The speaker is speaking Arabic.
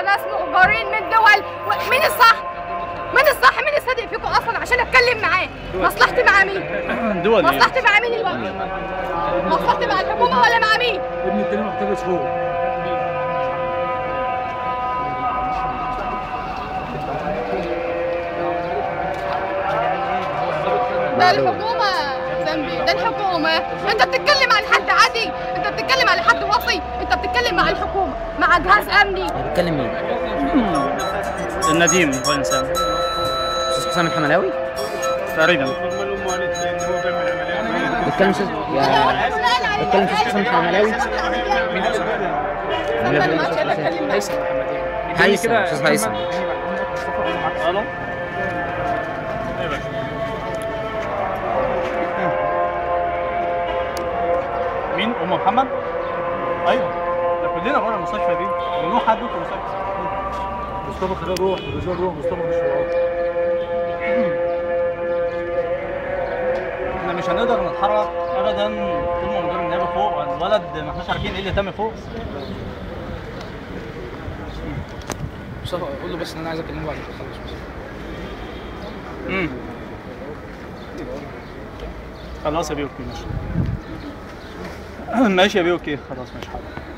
ناس مؤجرين من دول مين الصح؟ مين الصح؟ مين الصادق فيكم اصلا عشان اتكلم معاه؟ مصلحتي مع مين؟ دول مصلحتي مع مين دلوقتي؟ مصلحتي مع الحكومه ولا مع مين؟ ابن التاني محتفظ فوق. ده الحكومه ذنبي، ده الحكومه. انت بتتكلم عن حد عادي، انت بتتكلم عن حد وصي، انت بتتكلم مع الحكومه، مع جهاز امني. بتكلم مين؟ النديم هو الانسان استاذ حسام الحملاوي تقريبا. بتكلم استاذ بتكلم استاذ حسام الحملاوي. هيثم استاذ هيثم. الو مين؟ ام محمد؟ ايوه ده كلنا بره المستشفى دي، ممنوع حد يدخل المستشفى. مصطفى خلال روح، الرجال روح، مصطفى مش روح. احنا مش هنقدر نتحرك ابدا طول ما مدير النيابه فوق، والولد ما احناش عارفين ايه اللي تم فوق. مصطفى قول له بس ان انا عايز اكلمه بعد ما تخلص. خلاص يا بيه اوكي ماشي. ماشي يا بيه اوكي خلاص ماشي حاضر.